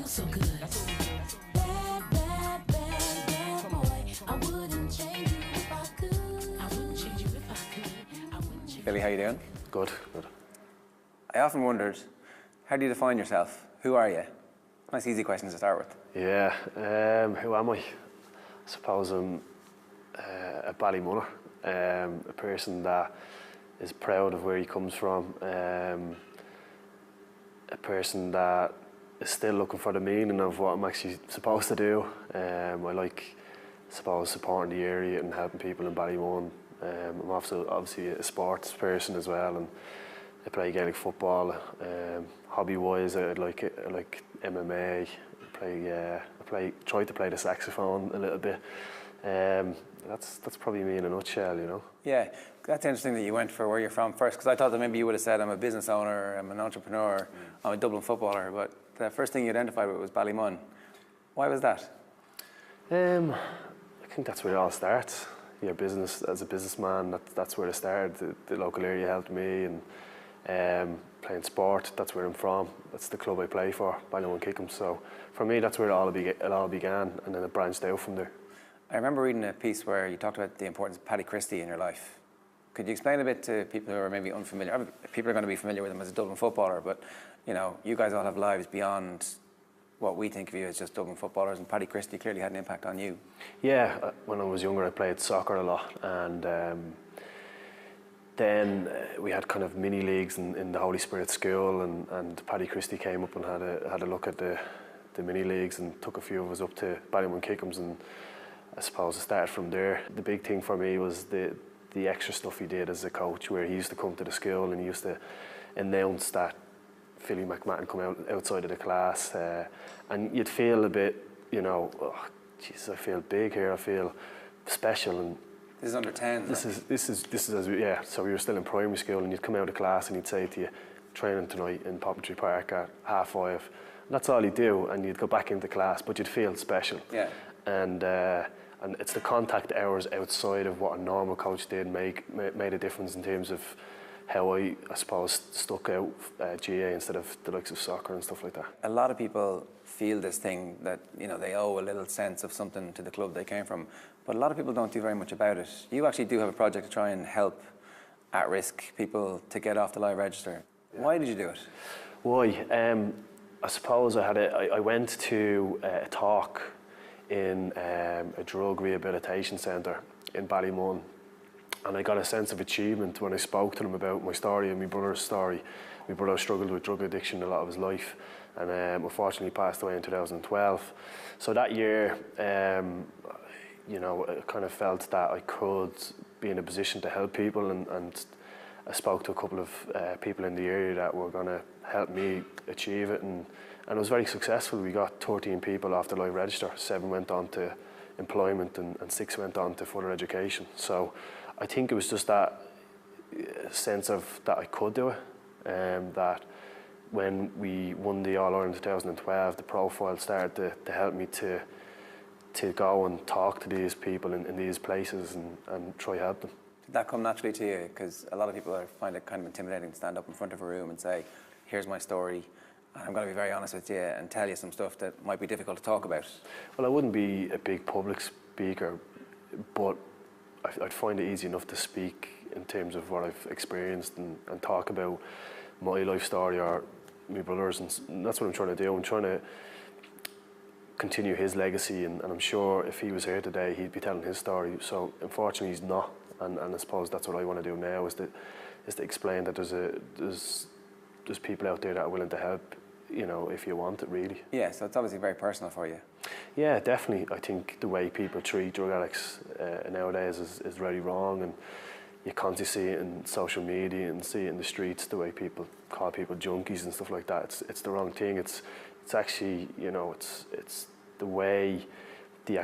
feels so good. Bad, bad, bad, bad boy. I wouldn't change you if I could. I wouldn't change you if I could. I wouldn't change. Billy, how you doing? Good, good. I often wondered, how do you define yourself? Who are you? Nice easy question to start with. Yeah, who am I? I suppose I'm a Ballymunner, a person that is proud of where he comes from, a person that is still looking for the meaning of what I'm actually supposed to do. I like, I suppose, supporting the area and helping people in Ballymun. I'm also obviously a sports person as well, and I play Gaelic football. Hobby-wise, I like MMA. Try to play the saxophone a little bit. That's probably me in a nutshell, you know. Yeah, that's interesting that you went for where you're from first, because I thought that maybe you would have said I'm a business owner, I'm an entrepreneur, I'm a Dublin footballer, but the first thing you identified with was Ballymun. Why was that? I think that's where it all starts. Your business, as a businessman, that's where it started. The local area helped me, and playing sport, that's where I'm from. That's the club I play for, Ballymun Kickham. So for me, that's where it all began, and then it branched out from there. I remember reading a piece where you talked about the importance of Paddy Christie in your life. Could you explain a bit to people who are maybe unfamiliar? People are going to be familiar with him as a Dublin footballer, but you know, you guys all have lives beyond what we think of you as just Dublin footballers, and Paddy Christie clearly had an impact on you. Yeah, when I was younger, I played soccer a lot, and then we had kind of mini leagues in the Holy Spirit School, and Paddy Christie came up and had a look at the mini leagues and took a few of us up to Ballymun Kickhams, and I suppose it started from there. The big thing for me was the extra stuff he did as a coach, where he used to come to the school and he used to announce that Philly McMahon come outside of the class, and you'd feel a bit, you know, oh, Jesus, I feel big here, I feel special. And this is under 10. This is as we, yeah. So we were still in primary school, and you'd come out of class and he'd say to you, training tonight in Poppentry Park at 5:30. And that's all he'd do, and you'd go back into class, but you'd feel special. Yeah. And it's the contact hours outside of what a normal coach did made a difference in terms of how I suppose stuck out GA instead of the likes of soccer and stuff like that. A lot of people feel this thing that, you know, they owe a little sense of something to the club they came from, but a lot of people don't do very much about it. You actually do have a project to try and help at-risk people to get off the live register. Yeah. Why did you do it? Why? I suppose I went to a talk in a drug rehabilitation centre in Ballymun, and I got a sense of achievement when I spoke to them about my story and my brother's story. My brother struggled with drug addiction a lot of his life, and unfortunately passed away in 2012. So that year, you know, I kind of felt that I could be in a position to help people, and I spoke to a couple of people in the area that were going to help me achieve it, and it was very successful. We got 13 people off the live register, 7 went on to employment, and 6 went on to further education. So I think it was just that sense of that I could do it, that when we won the All-Ireland in 2012, the profile started to help me to go and talk to these people in these places and try help them. Did that come naturally to you? Because a lot of people find it kind of intimidating to stand up in front of a room and say, here's my story, I'm going to be very honest with you and tell you some stuff that might be difficult to talk about. Well, I wouldn't be a big public speaker, but I'd find it easy enough to speak in terms of what I've experienced and talk about my life story or my brother's, and that's what I'm trying to do. I'm trying to continue his legacy, and I'm sure if he was here today, he'd be telling his story. So unfortunately, he's not, and I suppose that's what I want to do now, is to explain that there's people out there that are willing to help, you know, if you want it, really. Yeah, so it's obviously very personal for you. Yeah, definitely. I think the way people treat drug addicts nowadays is very wrong, and you constantly see it in social media and see it in the streets, the way people call people junkies and stuff like that. It's the wrong thing. It's actually, you know, it's the way the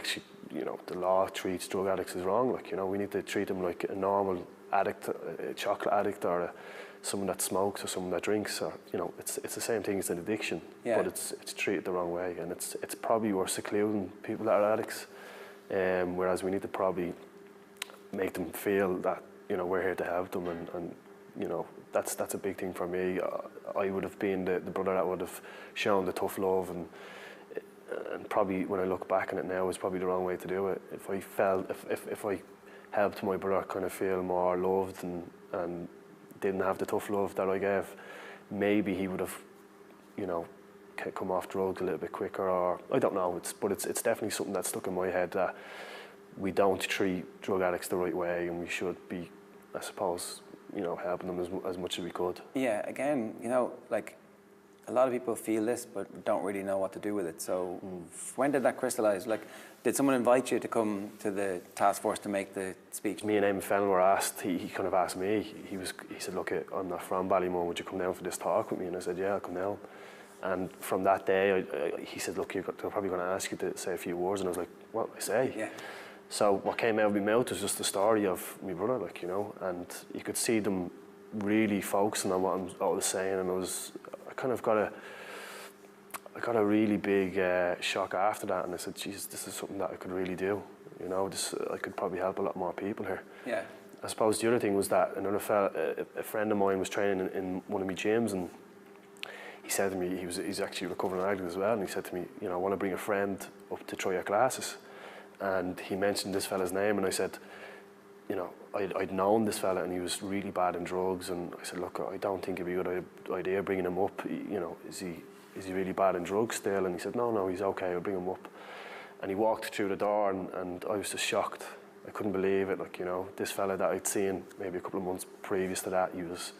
law treats drug addicts is wrong. Like, you know, we need to treat them like a normal addict, a chocolate addict, or someone that smokes or someone that drinks, or, you know, it's the same thing as an addiction, yeah. But it's treated the wrong way, and it's probably worth secluding people that are addicts, whereas we need to probably make them feel that, you know, we're here to help them, and you know, that's a big thing for me. I would have been the brother that would have shown the tough love and and probably when I look back on it now, it's probably the wrong way to do it. If I helped my brother kind of feel more loved and didn't have the tough love that I gave, maybe he would have, you know, come off drugs a little bit quicker, or I don't know. But it's definitely something that's stuck in my head, that we don't treat drug addicts the right way, and we should be, I suppose, you know, helping them as much as we could. Yeah, again, you know, like a lot of people feel this but don't really know what to do with it. So when did that crystallise? Like, did someone invite you to come to the task force to make the speech? Me and Eamon Fennell were asked, he kind of asked me, he said, look, I'm not from Ballymun, would you come down for this talk with me? And I said, yeah, I'll come down. And from that day, he said, look, they're probably going to ask you to say a few words. And I was like, what do I say? Yeah. So what came out of my mouth was just the story of my brother, like, you know, and you could see them really focusing on what I was saying, and I kind of got a really big shock after that, and I said, geez, this is something that I could really do, you know, I could probably help a lot more people here. Yeah. I suppose the other thing was that another fella, a friend of mine was training in one of my gyms, and he said to me, he's actually recovering addict as well, and he said to me, you know, I want to bring a friend up to try your classes. And he mentioned this fella's name, and I said, you know, I'd known this fella, and he was really bad in drugs, and I said, look, I don't think it'd be a good idea bringing him up. You know, is he really bad in drugs still? And he said, no, he's okay, I'll bring him up. And he walked through the door, and I was just shocked. I couldn't believe it. Like, you know, this fella that I'd seen maybe a couple of months previous to that, he was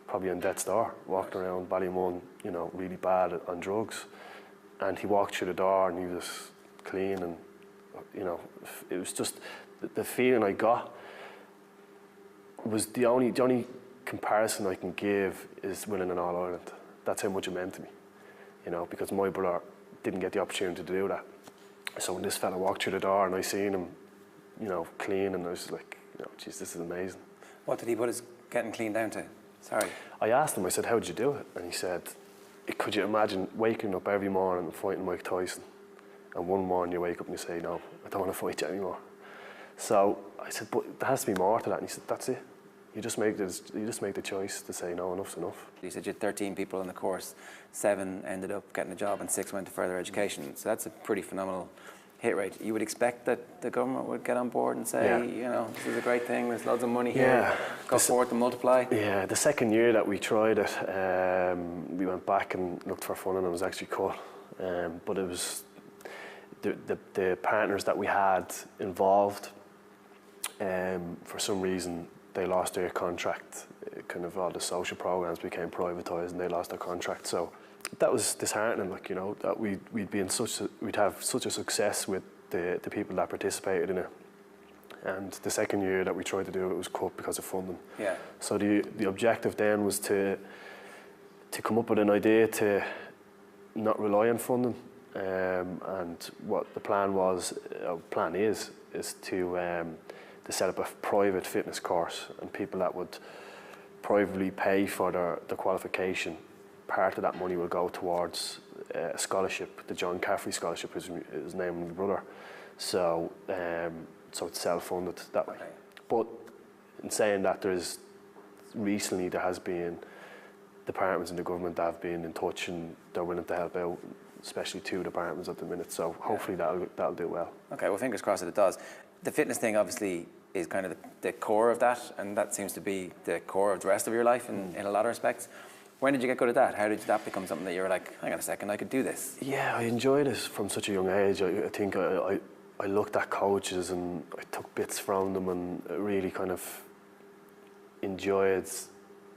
probably on death's door, walking around Ballymun, you know, really bad on drugs. And he walked through the door, and he was clean, and you know, it was just the feeling I got was the only comparison I can give is winning an All-Ireland. That's how much it meant to me, you know, because my brother didn't get the opportunity to do that. So when this fella walked through the door and I seen him, you know, clean, and I was like, you know, geez, this is amazing. What did he put his getting clean down to? Sorry. I asked him, I said, how did you do it? And he said, could you imagine waking up every morning and fighting Mike Tyson? And one morning you wake up and you say, no, I don't want to fight you anymore. So I said, but there has to be more to that. And he said, that's it. You just make the choice to say, no, enough's enough. You said you had 13 people in the course, 7 ended up getting a job and 6 went to further education. So that's a pretty phenomenal hit rate. You would expect that the government would get on board and say, you know, this is a great thing, there's loads of money here, go forward to multiply. Yeah, the second year that we tried it, we went back and looked for funding and it was actually cut. But it was the partners that we had involved, for some reason they lost their contract. Kind of all the social programs became privatised and they lost their contract. So that was disheartening, like, you know, that we'd have such a success with the people that participated in it. And the second year that we tried to do it was cut because of funding. Yeah. So the objective then was to come up with an idea to not rely on funding. And what the plan is to set up a private fitness course, and people that would privately pay for the qualification, part of that money will go towards a scholarship, the John Caffrey Scholarship is his name and my brother. So it's self-funded that way. But in saying that, there has been departments in the government that have been in touch and they're willing to help out, especially 2 departments at the minute. So hopefully that'll do well. Okay, well, fingers crossed that it does. The fitness thing obviously is kind of the core of that, and that seems to be the core of the rest of your life in a lot of respects. When did you get good at that? How did that become something that you were like, hang on a second, I could do this? Yeah, I enjoyed it from such a young age. I think I looked at coaches and I took bits from them and really kind of enjoyed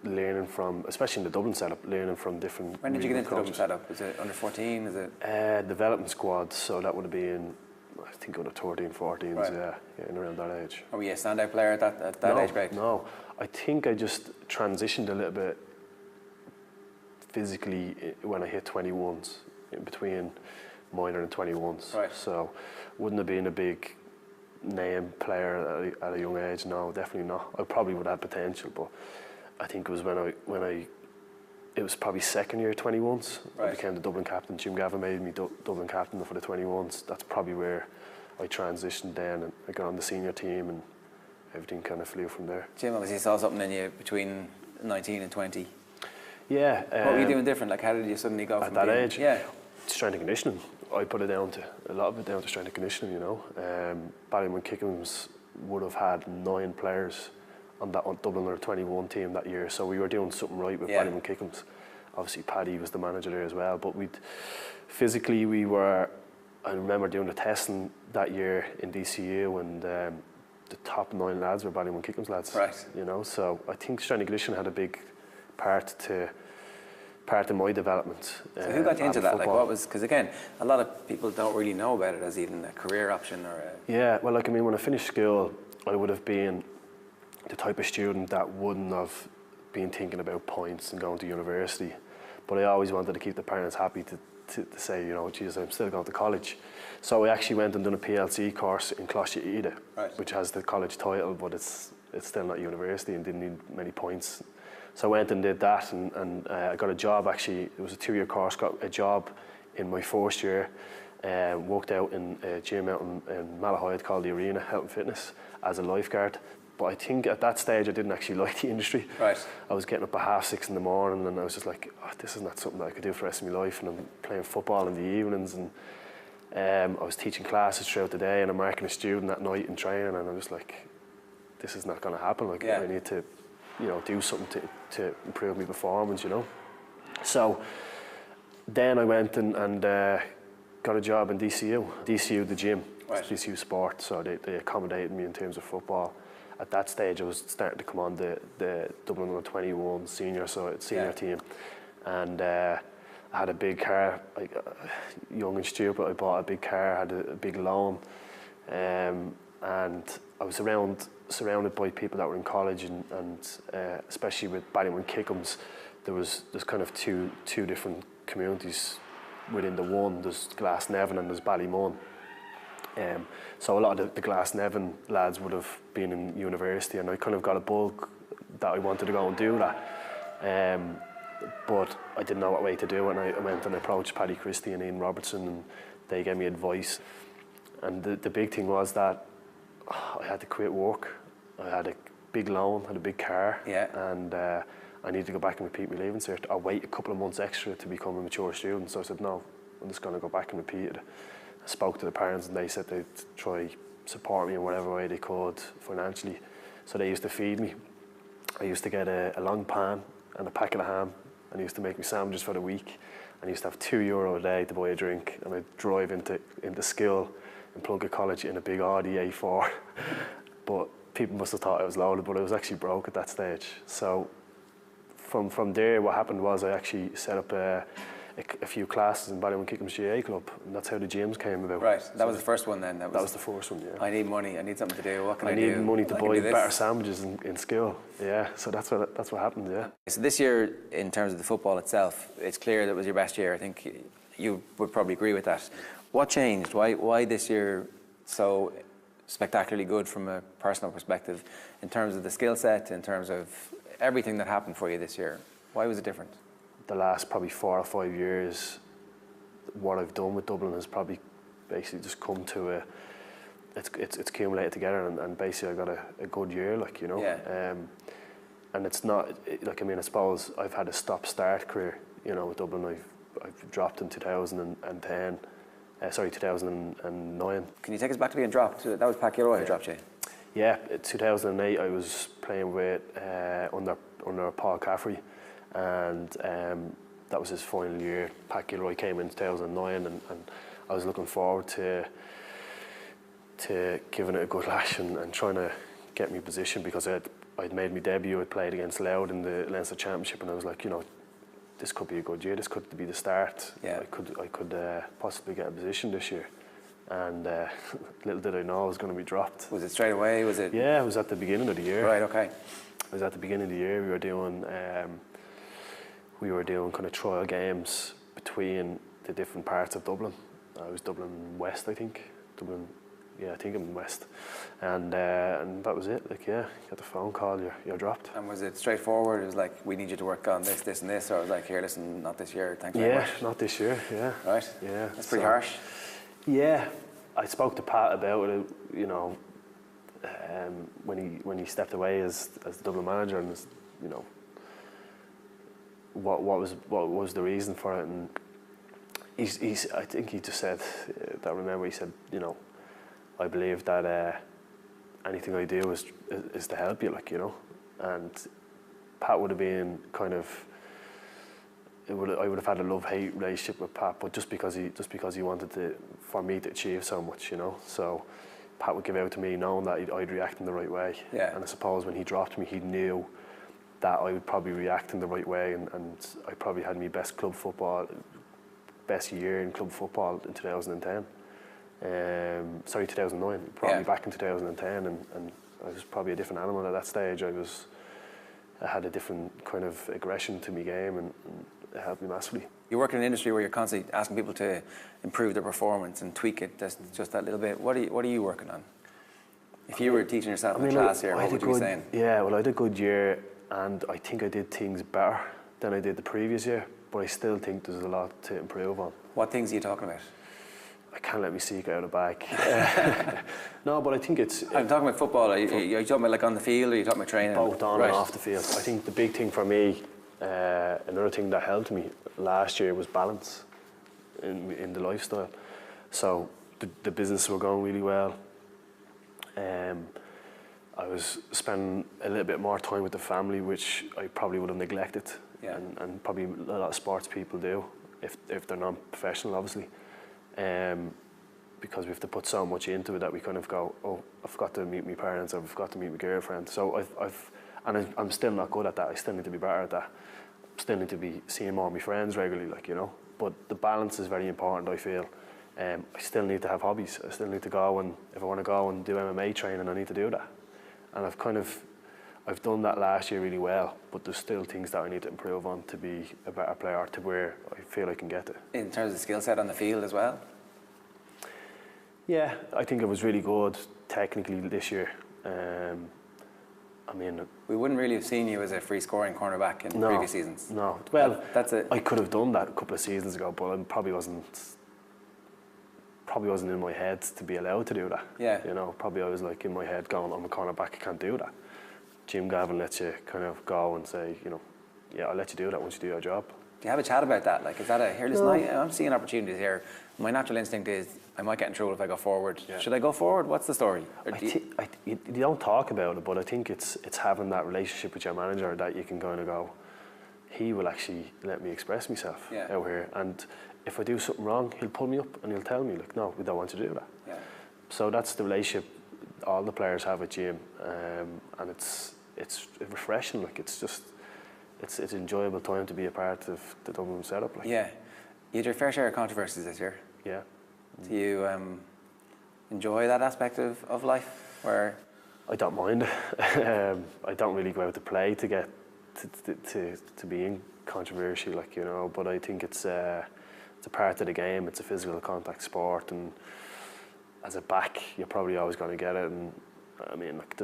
learning from, especially in the Dublin setup, learning from different. When did you get into the Dublin setup? Is it under 14? Is it? Development squad, so that would have been, I think, under 13, 14s, right. Yeah, in around that age. Were you a standout player at that age grade? No, I think I just transitioned a little bit physically when I hit 21s, in between minor and 21s. Right. So wouldn't have been a big name player at a young age. No, definitely not. I probably would have potential, but I think it was it was probably second year 21s. Right. I became the Dublin captain. Jim Gavin made me Dublin captain for the 21s. That's probably where I transitioned then, and I got on the senior team, and everything kind of flew from there. Jim obviously saw something in you between 19 and 20. Yeah. What were you doing different? Like, how did you suddenly go at that age? Yeah. strength and conditioning. I put it down to a lot of it down to strength and conditioning. You know, Ballymun Kickham's would have had 9 players on that Dublin under 21 team that year, so we were doing something right with Ballymun Kickham's. Obviously, Paddy was the manager there as well, but physically we were. I remember doing the testing that year in DCU, and the top 9 lads were Ballymun Kickham's lads. Right. You know, so I think strength and conditioning had a big part in my development. So who got you into that? Football. Like, what was? Because again, a lot of people don't really know about it as even a career option or. Yeah, well, like I mean, when I finished school, I would have been the type of student that wouldn't have been thinking about points and going to university, but I always wanted to keep the parents happy to say, you know, geez, I'm still going to college. So I actually went and done a PLC course in Closhie, right, which has the college title, but it's still not university and didn't need many points. So I went and did that, and I got a job. Actually, it was a 2-year course. Got a job in my first year. Worked out in a gym out in Malahide called the Arena Health and Fitness as a lifeguard. But I think at that stage I didn't actually like the industry. Right. I was getting up at 6:30 in the morning, and I was just like, oh, this is not something that I could do for the rest of my life. And I'm playing football in the evenings, and I was teaching classes throughout the day, and I'm marking a student at night in training, and I'm just like, this is not going to happen. Like, I need to, you know, do something to improve my performance, you know. So then I went and got a job in DCU the gym, right. DCU Sport, so they accommodated me in terms of football. At that stage I was starting to come on the Dublin under 21 senior team, and I had a big car, like, young and stupid. I bought a big car, had a big loan, and I was surrounded by people that were in college, and especially with Ballymun Kickham's, there's kind of two different communities within the one. There's Glasnevin and there's Ballymun. So a lot of the Glasnevin lads would have been in university, and I kind of got a bug that I wanted to go and do that. But I didn't know what way to do it, and I went and approached Paddy Christie and Ian Robertson, and they gave me advice. And the big thing was that I had to quit work. I had a big loan, had a big car, and I needed to go back and repeat my leaving cert. I'll wait a couple of months extra to become a mature student. So I said, no, I'm just going to go back and repeat it. I spoke to the parents, and they said they'd try support me in whatever way they could financially. So they used to feed me. I used to get a long pan and a packet of ham, and they used to make me sandwiches for the week. And I used to have €2 a day to buy a drink, and I'd drive into Skill in Plugget College in a big Audi A4. But people must have thought I was loaded, but I was actually broke at that stage. So from there, what happened was I actually set up a few classes in Ballymun Kickham's GA club, and that's how the gyms came about. Right, that was the first one then? That was the first one, yeah. I need money, I need something to do, what can I do? I need money to buy better sandwiches in Skill, yeah, so that's what happened, yeah. So this year, in terms of the football itself, it's clear that it was your best year. I think you would probably agree with that. What changed? Why this year so spectacularly good from a personal perspective, in terms of the skill set, in terms of everything that happened for you this year? Why was it different? The last probably 4 or 5 years, what I've done with Dublin has probably basically just come to it's accumulated together, and basically I got a good year, like, you know. Yeah. And it's not, like, I mean, I suppose I've had a stop-start career, you know, with Dublin. I've dropped in 2009. Can you take us back to being dropped? That was Pat Gilroy who dropped you? Yeah, in 2008 I was playing with under Paul Caffrey, and that was his final year. Pat Gilroy came in 2009, and I was looking forward to giving it a good lash and trying to get me position, because I'd made my debut. I played against Louth in the Leinster Championship, and I was like, you know, this could be a good year. This could be the start. Yeah. I could possibly get a position this year. And little did I know I was going to be dropped. Was it straight away? Was it? Yeah, it was at the beginning of the year. Right. Okay. It was at the beginning of the year. We were doing kind of trial games between the different parts of Dublin. I was Dublin West, I think. I think I'm West. And that was it. Like, yeah, you got the phone call. You're dropped. And was it straightforward? It was like, we need you to work on this, this, and this, or it was like, here, listen, not this year. Thanks very much. Yeah, not this year. Yeah. Right. Yeah. That's pretty harsh. Yeah, I spoke to Pat about it, you know, when he stepped away as the Dublin manager, and, you know, what was the reason for it, and I think he just said that. Remember, he said, you know, I believe that anything I do is to help you, like, you know. And Pat would have been kind of. I would have had a love-hate relationship with Pat, but just because he wanted for me to achieve so much, you know. So Pat would give out to me knowing that I'd react in the right way. Yeah. And I suppose when he dropped me, he knew that I would probably react in the right way, and I probably had my best year in club football in 2010. 2009. Probably back in 2010, and I was probably a different animal at that stage. I had a different kind of aggression to my game, and it helped me massively. You work in an industry where you're constantly asking people to improve their performance and tweak it just that little bit. What are you working on? If you were teaching yourself in a class here, what would you be saying? Yeah, well, I had a good year, and I think I did things better than I did the previous year, but I still think there's a lot to improve on. What things are you talking about? I can't let me secret out of the bag. No, but I think it's... I'm talking about football. Are you talking about like on the field, or are you talking about training? Both on and off the field. I think the big thing for me, another thing that helped me last year was balance in the lifestyle. So the business were going really well. I was spending a little bit more time with the family, which I probably would have neglected, and probably a lot of sports people do if they're not professional, obviously. Because we have to put so much into it that we kind of go, oh, I forgot to meet my parents, or I forgot to meet my girlfriend. So I'm still not good at that. I still need to be better at that. I still need to be seeing more of my friends regularly, like, you know. But the balance is very important, I feel. I still need to have hobbies. I still need to go, and if I want to go and do MMA training, I need to do that. And I've done that last year really well, but there's still things that I need to improve on to be a better player, to where I feel I can get to. In terms of skill set on the field as well? Yeah, I think it was really good technically this year. We wouldn't really have seen you as a free scoring cornerback in previous seasons. No, well, I could have done that a couple of seasons ago, but I probably wasn't in my head to be allowed to do that. Yeah. You know, probably I was like in my head going, I'm a cornerback, I can't do that. Jim Gavin lets you kind of go and say, you know, yeah, I'll let you do that once you do your job. Do you have a chat about that? Like, is that here, listen, I'm seeing opportunities here. My natural instinct is I might get in trouble if I go forward. Yeah. Should I go forward? What's the story? You don't talk about it, but I think it's having that relationship with your manager that you can kind of go, he will actually let me express myself out here. And if I do something wrong, he'll pull me up and he'll tell me, like, no, we don't want you to do that. Yeah. So that's the relationship all the players have with Jim, and it's refreshing. Like, it's an enjoyable time to be a part of the Dublin setup. Like. Yeah. You had your fair share of controversies this year. Yeah. Do you enjoy that aspect of life? Where I don't mind. I don't really go out to play to get to being controversial, like, you know. But I think it's a part of the game. It's a physical contact sport, and as a back, you're probably always going to get it. And I mean, like,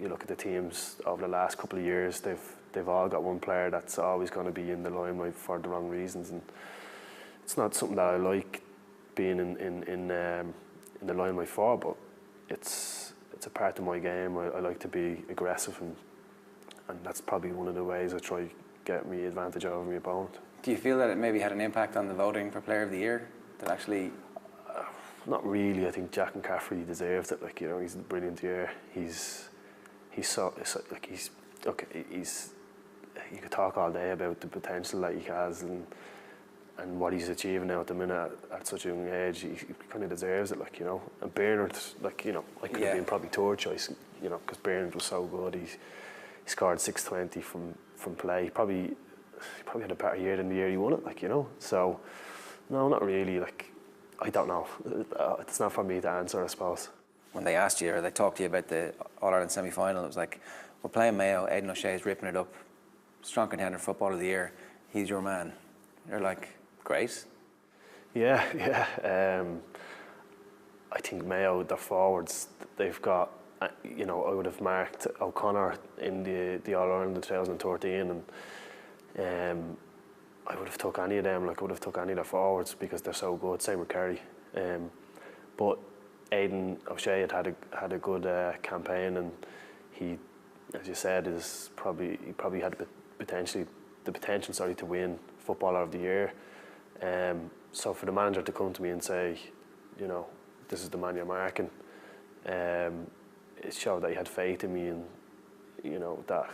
you look at the teams over the last couple of years, they've all got one player that's always going to be in the limelight for the wrong reasons, and it's not something that I like being in the limelight for. But it's a part of my game. I like to be aggressive, and that's probably one of the ways I try to get me advantage over my opponent. Do you feel that it maybe had an impact on the voting for Player of the Year? That actually. Not really. I think Jack McCaffrey deserves it. Like, you know, he's a brilliant year. He's you could talk all day about the potential that he has and what he's achieving now at the minute at such a young age. He kind of deserves it, like, you know. And Bernard, like, you know, I could have been probably third choice, you know, because Bernard was so good. He scored 620 from play. He probably had a better year than the year he won it, like, you know. So no, not really. Like, I don't know. It's not for me to answer, I suppose. When they asked you or they talked to you about the All-Ireland semi-final, it was like, we're playing Mayo, Aidan O'Shea's ripping it up, strong contender for Football of the Year, he's your man. You're like, great. Yeah. I think Mayo, their forwards, they've got, you know, I would have marked O'Connor in the All-Ireland in 2013, and I would have took any of them. Like, I would have took any of their forwards because they're so good. Same with Kerry. But Aidan O'Shea had a good campaign, and he, as you said, he probably had the potential to win Footballer of the Year. So for the manager to come to me and say, you know, this is the man you're marking, it showed that he had faith in me, and you know that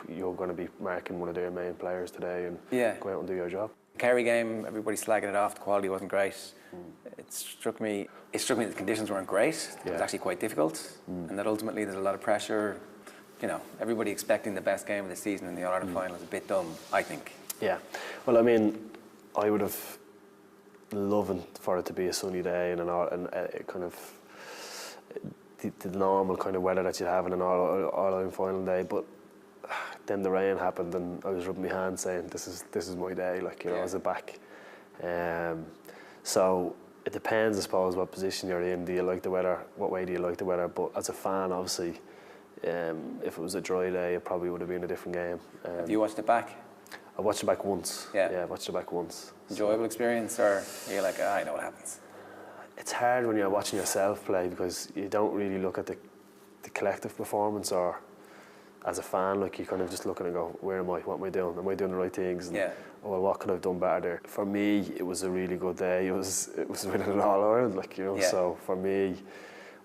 you're going to be marking one of their main players today, and go out and do your job. Kerry game, everybody slagging it off. The quality wasn't great. It struck me that the conditions weren't great. It was actually quite difficult, and that ultimately there's a lot of pressure. You know, everybody expecting the best game of the season in the All-Ireland final is a bit dumb, I think. Yeah, well, I mean, I would have loved for it to be a sunny day and kind of the normal kind of weather that you have in an All-Ireland final day, but then the rain happened, and I was rubbing my hands saying, "This is my day." Like, you know, I was back. So it depends, I suppose, what position you're in. Do you like the weather? What way do you like the weather? But as a fan, obviously, if it was a dry day, it probably would have been a different game. Have you watched it back? I watched it back once. Yeah, I watched it back once. Enjoyable experience, or are you like, I know what happens? It's hard when you're watching yourself play because you don't really look at the collective performance, or as a fan, like, you kind of just looking and go, where am I? What am I doing? Am I doing the right things? And, oh, well, what could I have done better there? For me, it was a really good day. It was winning an All-Ireland, like, you know. So for me,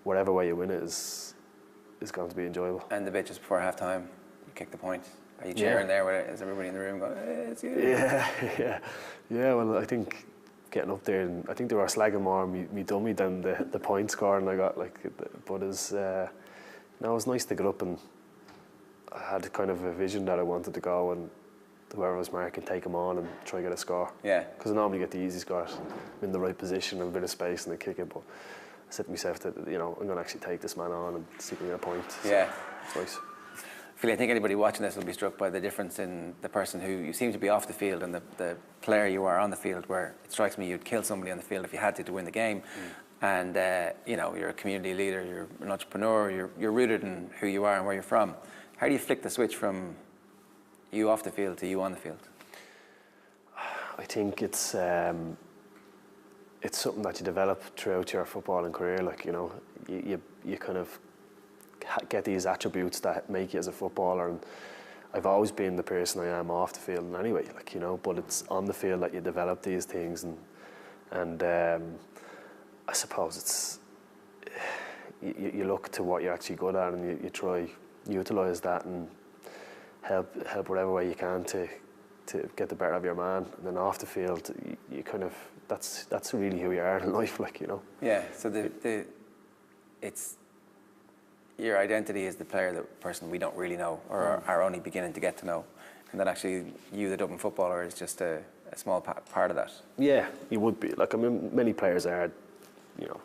whatever way you win it is going to be enjoyable. And the bit just before half-time, you kick the point. Are you cheering there? Is everybody in the room going, it's good? Yeah. Well, I think getting up there, and I think they were slagging more me dummy than the point scoring I got. Like, but it's it was nice to get up, and I had kind of a vision that I wanted to go and whoever was marking, take him on and try to get a score. Yeah. Because I normally get the easy scores. I'm in the right position and a bit of space and I kick it, but I said to myself that, you know, I'm going to actually take this man on and see if we get a point. So it's nice. Philly, I think anybody watching this will be struck by the difference in the person who you seem to be off the field and the player you are on the field, where it strikes me you'd kill somebody on the field if you had to win the game. And, you know, you're a community leader, you're an entrepreneur, you're rooted in who you are and where you're from. How do you flick the switch from you off the field to you on the field? I think it's something that you develop throughout your footballing career. Like, you know, you kind of get these attributes that make you as a footballer, and I've always been the person I am off the field anyway, like, you know, but it's on the field that you develop these things, and I suppose it's you look to what you're actually good at, and you try utilise that and help whatever way you can to get the better of your man. And then off the field, you kind of that's really who you are in life, like, you know. Yeah. So it's your identity is the player, the person we don't really know or are only beginning to get to know, and then actually you, the Dublin footballer, is just a small part of that. Yeah, you would be. Like, I mean, many players are, you know,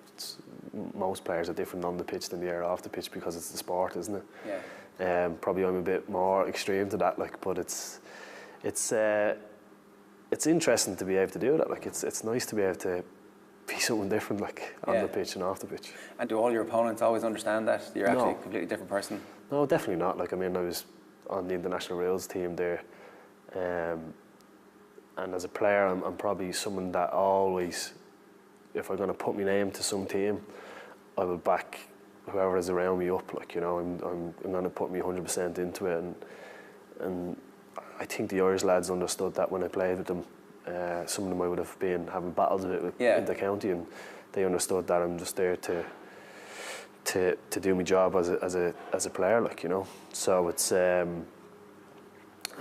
most players are different on the pitch than they are off the pitch because it's the sport, isn't it? Yeah. Probably I'm a bit more extreme to that, like, but it's interesting to be able to do that. Like, it's nice to be able to be someone different, like, on the pitch and off the pitch. And do all your opponents always understand that you're actually a completely different person? No, definitely not. Like, I mean, I was on the international rules team there, and as a player, I'm probably someone that always, if I'm going to put my name to some team, I will back whoever is around me up. Like, you know, I'm going to put me 100% into it, and I think the Irish lads understood that when I played with them. Some of them I would have been having battles with in the county, and they understood that I'm just there to do my job as a player, like, you know. So it's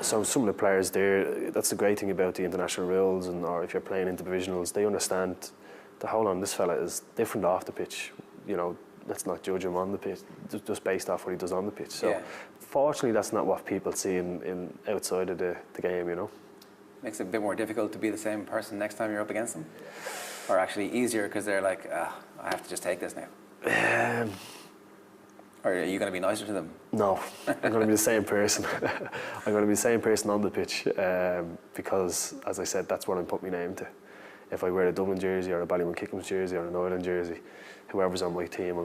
so some of the players there, that's the great thing about the international rules, or if you're playing into divisionals, they understand the hold on, this fella is different off the pitch, you know. Let's not judge him on the pitch just based off what he does on the pitch. So fortunately, that's not what people see in outside of the game, you know. Makes it a bit more difficult to be the same person next time you're up against them? Or actually easier because they're like, I have to just take this now? Or are you going to be nicer to them? No, I'm going to be the same person. I'm going to be the same person on the pitch because, as I said, that's what I'm putting my name to. If I wear a Dublin jersey or a Ballymun Kickham's jersey or an Ireland jersey, whoever's on my team,